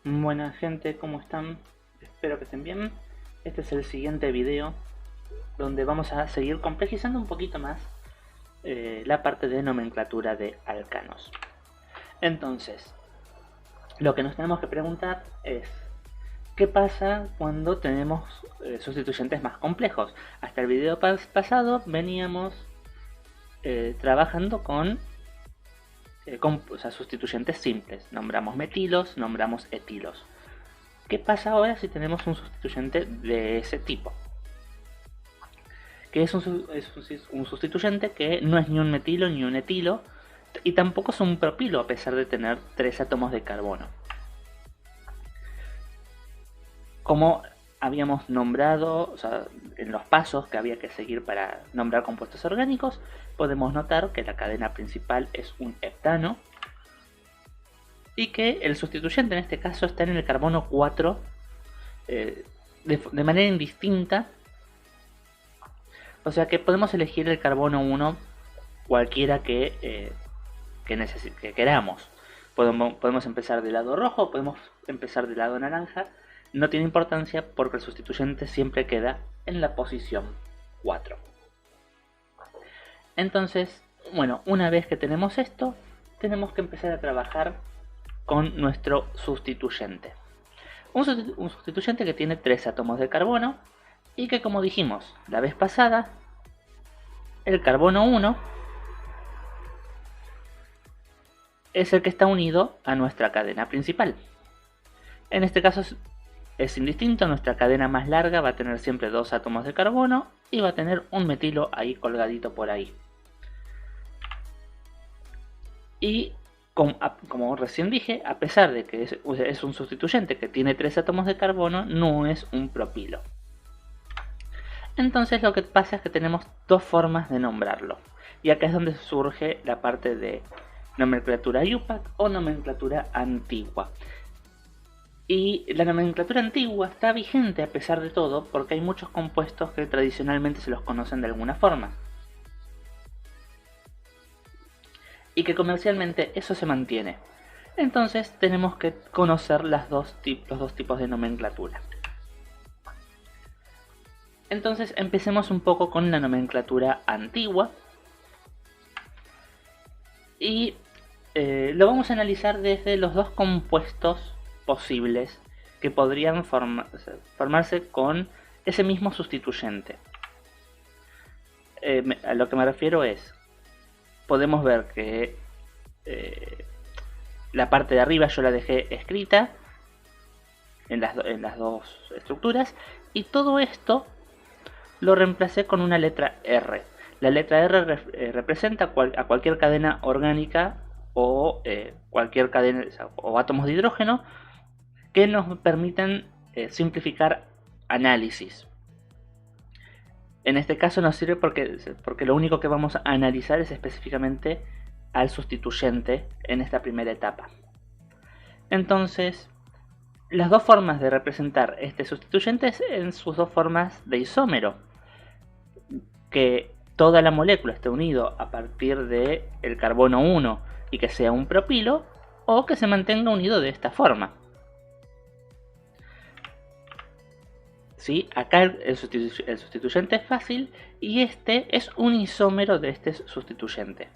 Buena gente, ¿cómo están? Espero que estén bien. Este es el siguiente video donde vamos a seguir complejizando un poquito más la parte de nomenclatura de alcanos. Entonces, lo que nos tenemos que preguntar es ¿qué pasa cuando tenemos sustituyentes más complejos? Hasta el video pasado veníamos trabajando con sustituyentes simples. Nombramos metilos, nombramos etilos. ¿Qué pasa ahora si tenemos un sustituyente de ese tipo? Que es un sustituyente que no es ni un metilo ni un etilo y tampoco es un propilo a pesar de tener 3 átomos de carbono. Como habíamos nombrado, o sea, en los pasos que había que seguir para nombrar compuestos orgánicos, podemos notar que la cadena principal es un heptano y que el sustituyente en este caso está en el carbono 4 de manera indistinta. O sea que podemos elegir el carbono 1 cualquiera que queramos. Podemos empezar del lado rojo, podemos empezar del lado naranja. No tiene importancia porque el sustituyente siempre queda en la posición 4. Entonces, bueno, una vez que tenemos esto, tenemos que empezar a trabajar con nuestro sustituyente. Un sustituyente que tiene 3 átomos de carbono y que, como dijimos la vez pasada, el carbono 1 es el que está unido a nuestra cadena principal. En este caso es indistinto, nuestra cadena más larga va a tener siempre 2 átomos de carbono y va a tener un metilo ahí colgadito por ahí. Y como recién dije, a pesar de que es un sustituyente que tiene 3 átomos de carbono, no es un propilo. Entonces lo que pasa es que tenemos dos formas de nombrarlo. Y acá es donde surge la parte de nomenclatura IUPAC o nomenclatura antigua. Y la nomenclatura antigua está vigente a pesar de todo porque hay muchos compuestos que tradicionalmente se los conocen de alguna forma. Y que comercialmente eso se mantiene. Entonces tenemos que conocer los dos tipos de nomenclatura. Entonces empecemos un poco con la nomenclatura antigua. Y lo vamos a analizar desde los dos compuestos posibles que podrían formarse con ese mismo sustituyente. A lo que me refiero es, podemos ver que la parte de arriba yo la dejé escrita en las dos estructuras y todo esto lo reemplacé con una letra R. La letra R representa a cualquier cadena orgánica o cualquier cadena o átomos de hidrógeno que nos permitan simplificar análisis. En este caso nos sirve porque lo único que vamos a analizar es específicamente al sustituyente en esta primera etapa. Entonces, las dos formas de representar este sustituyente es en sus dos formas de isómero. Que toda la molécula esté unido a partir del carbono 1 y que sea un propilo, o que se mantenga unido de esta forma. ¿Sí? Acá el sustituyente es fácil y este es un isómero de este sustituyente.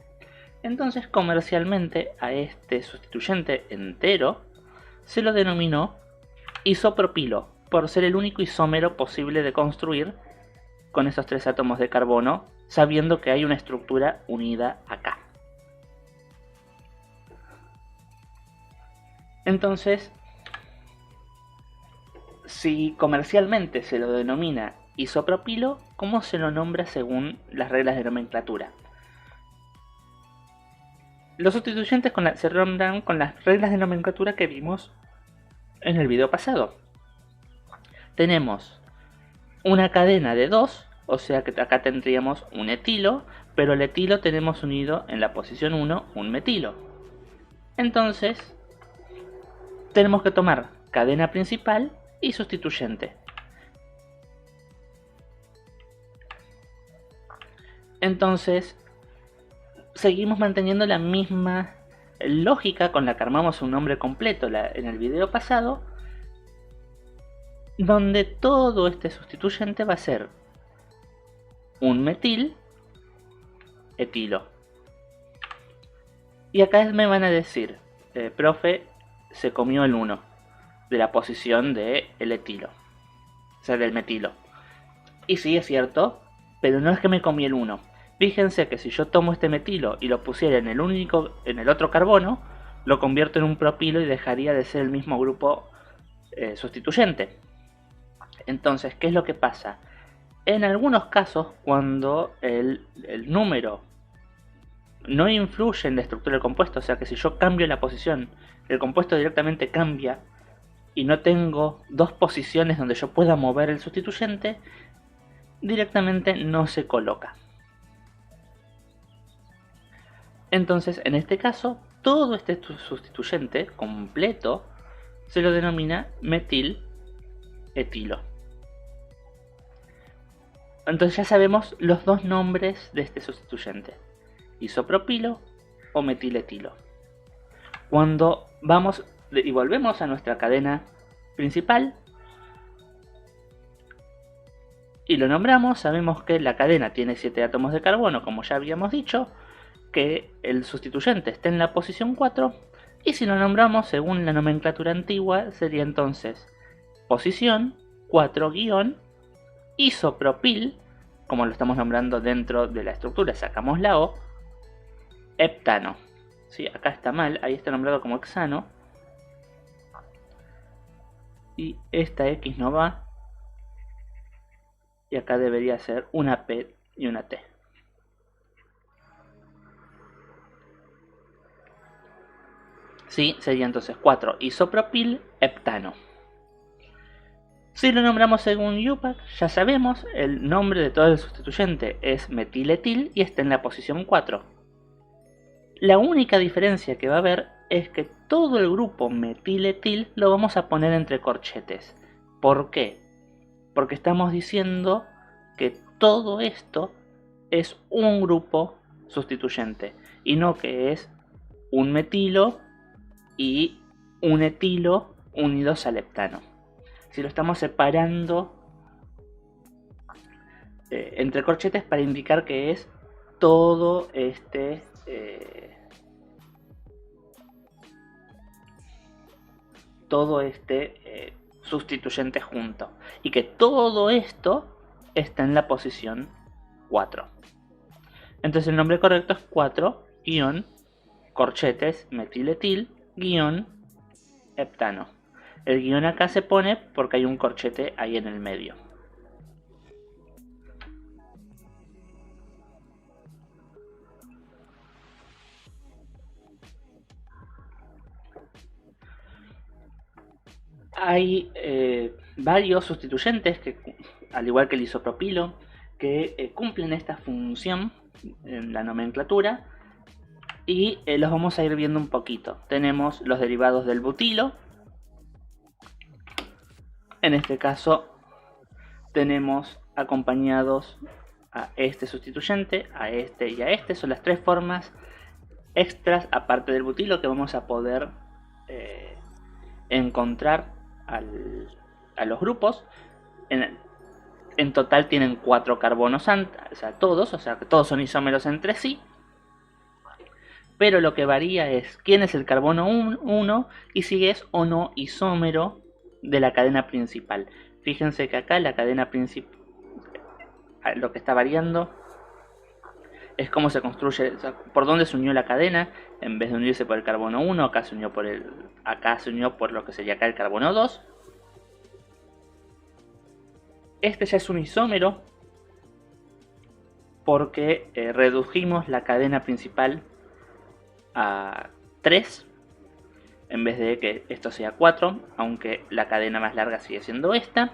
Entonces comercialmente a este sustituyente entero se lo denominó isopropilo por ser el único isómero posible de construir con esos 3 átomos de carbono, sabiendo que hay una estructura unida acá. Entonces, si comercialmente se lo denomina isopropilo, ¿cómo se lo nombra según las reglas de nomenclatura? Los sustituyentes se nombran con las reglas de nomenclatura que vimos en el video pasado. Tenemos una cadena de 2, o sea que acá tendríamos un etilo, pero el etilo tenemos unido en la posición 1 un metilo. Entonces, tenemos que tomar cadena principal y sustituyente. Entonces, seguimos manteniendo la misma lógica con la que armamos un nombre completo en el video pasado, donde todo este sustituyente va a ser un metil etilo. Y acá me van a decir, profe, se comió el 1 de la posición del etilo, o sea, del metilo. Y sí, es cierto, pero no es que me comí el 1. Fíjense que si yo tomo este metilo y lo pusiera en el otro carbono, lo convierto en un propilo y dejaría de ser el mismo grupo sustituyente. Entonces, ¿qué es lo que pasa? En algunos casos, cuando el número no influye en la estructura del compuesto, o sea que si yo cambio la posición, el compuesto directamente cambia y no tengo dos posiciones donde yo pueda mover el sustituyente, directamente no se coloca. Entonces, en este caso, todo este sustituyente completo se lo denomina metil etilo. Entonces ya sabemos los dos nombres de este sustituyente: isopropilo o metiletilo. Cuando vamos y volvemos a nuestra cadena principal y lo nombramos, sabemos que la cadena tiene 7 átomos de carbono, como ya habíamos dicho, que el sustituyente está en la posición 4, y si lo nombramos según la nomenclatura antigua sería entonces posición 4-isopropil, como lo estamos nombrando dentro de la estructura, sacamos la O, heptano. ¿Sí? Acá está mal, ahí está nombrado como hexano, y esta X no va, y acá debería ser una P y una T. Sí, sería entonces 4-isopropil heptano. Si lo nombramos según UPAC, ya sabemos, el nombre de todo el sustituyente es metiletil y está en la posición 4. La única diferencia que va a haber es que todo el grupo metiletil lo vamos a poner entre corchetes. ¿Por qué? Porque estamos diciendo que todo esto es un grupo sustituyente y no que es un metilo y un etilo unidos al heptano. Si lo estamos separando entre corchetes para indicar que es todo este sustituyente junto, y que todo esto está en la posición 4. Entonces el nombre correcto es 4-corchetes metiletil-heptano. El guión acá se pone porque hay un corchete ahí en el medio. Hay varios sustituyentes, que, al igual que el isopropilo, que cumplen esta función en la nomenclatura, y los vamos a ir viendo un poquito. Tenemos los derivados del butilo. En este caso tenemos acompañados a este sustituyente, a este y a este. Son las tres formas extras aparte del butilo que vamos a poder encontrar a los grupos. En total tienen 4 carbonos, o sea, que todos son isómeros entre sí. Pero lo que varía es quién es el carbono 1 y si es o no isómero de la cadena principal. Fíjense que acá la cadena principal, lo que está variando es cómo se construye, o sea, por dónde se unió la cadena. En vez de unirse por el carbono 1, acá se unió por lo que sería acá el carbono 2. Este ya es un isómero porque redujimos la cadena principal a 3 en vez de que esto sea 4, aunque la cadena más larga sigue siendo esta.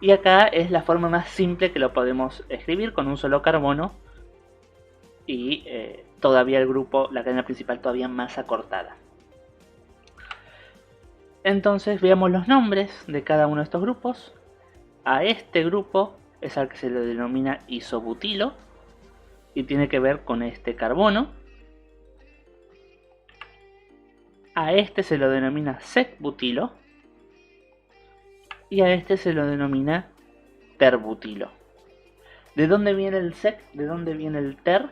Y acá es la forma más simple que lo podemos escribir, con un solo carbono y todavía el grupo, la cadena principal todavía más acortada. Entonces veamos los nombres de cada uno de estos grupos. A este grupo es al que se le denomina isobutilo y tiene que ver con este carbono. A este se lo denomina sec-butilo y a este se lo denomina ter-butilo. ¿De dónde viene el sec? ¿De dónde viene el ter?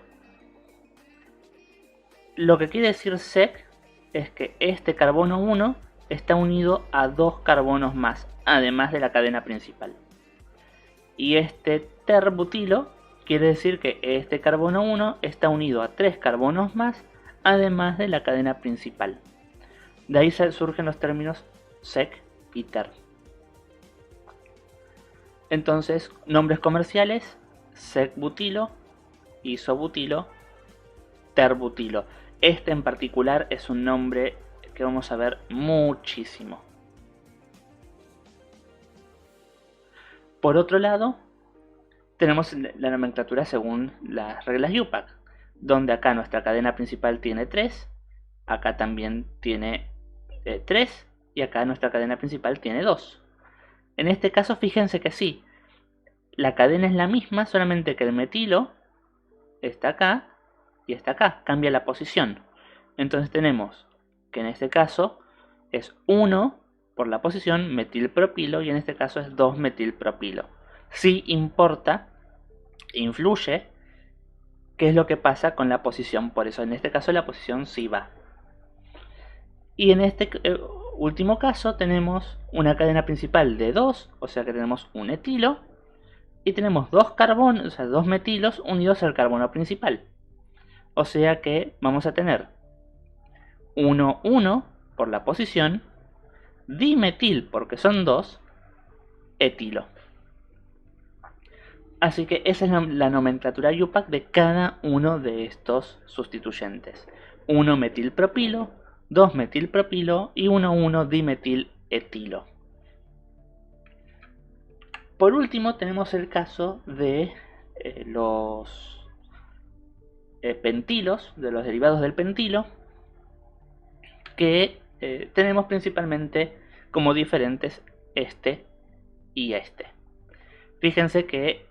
Lo que quiere decir sec es que este carbono 1 está unido a 2 carbonos más, además de la cadena principal. Y este ter-butilo quiere decir que este carbono 1 está unido a 3 carbonos más, además de la cadena principal. De ahí surgen los términos sec y ter. Entonces, nombres comerciales: sec-butilo, isobutilo, ter-butilo. Este en particular es un nombre que vamos a ver muchísimo. Por otro lado, tenemos la nomenclatura según las reglas IUPAC, donde acá nuestra cadena principal tiene 3, acá también tiene 3 y acá nuestra cadena principal tiene 2. En este caso fíjense que sí, la cadena es la misma, solamente que el metilo está acá y está acá, cambia la posición. Entonces tenemos que en este caso es 1 por la posición metilpropilo y en este caso es 2-metilpropilo. Sí importa, influye, qué es lo que pasa con la posición, por eso en este caso la posición sí va. Y en este último caso tenemos una cadena principal de 2, o sea que tenemos un etilo, y tenemos 2 carbonos, o sea, 2 metilos unidos al carbono principal. O sea que vamos a tener 1,1 por la posición, dimetil porque son 2, etilo. Así que esa es la nomenclatura IUPAC de cada uno de estos sustituyentes. 1-metilpropilo, 2-metilpropilo y 1,1-dimetil-etilo. Por último tenemos el caso de los pentilos, de los derivados del pentilo, que tenemos principalmente como diferentes este y este. Fíjense que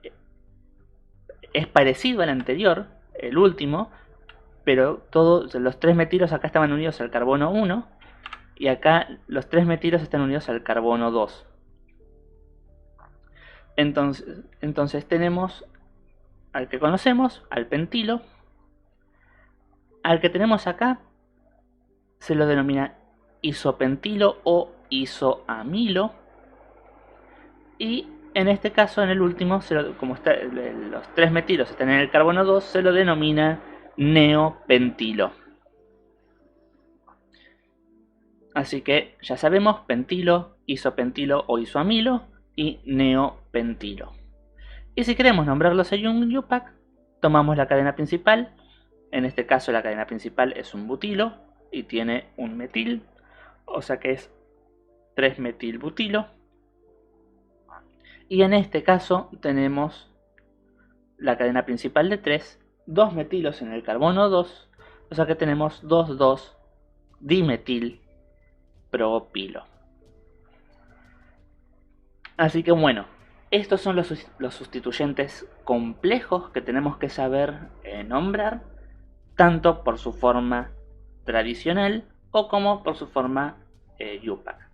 es parecido al anterior, el último, pero todos los 3 metilos acá estaban unidos al carbono 1 y acá los 3 metilos están unidos al carbono 2. Entonces tenemos al que conocemos, al pentilo. Al que tenemos acá se lo denomina isopentilo o isoamilo. Y en este caso, en el último, como los 3 metilos están en el carbono 2, se lo denomina neopentilo. Así que ya sabemos: pentilo, isopentilo o isoamilo y neopentilo. Y si queremos nombrarlos en un IUPAC, tomamos la cadena principal. En este caso la cadena principal es un butilo y tiene un metil, o sea que es 3-metilbutilo. Y en este caso tenemos la cadena principal de 3, 2 metilos en el carbono 2, o sea que tenemos 2,2-dimetilpropilo. Así que bueno, estos son los sustituyentes complejos que tenemos que saber nombrar, tanto por su forma tradicional o como por su forma IUPAC.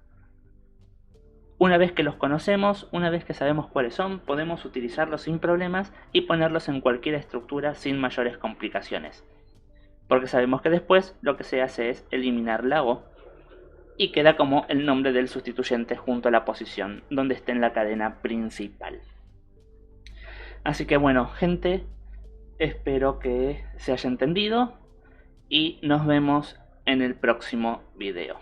Una vez que los conocemos, una vez que sabemos cuáles son, podemos utilizarlos sin problemas y ponerlos en cualquier estructura sin mayores complicaciones. Porque sabemos que después lo que se hace es eliminar la O y queda como el nombre del sustituyente junto a la posición donde esté en la cadena principal. Así que bueno, gente, espero que se haya entendido y nos vemos en el próximo video.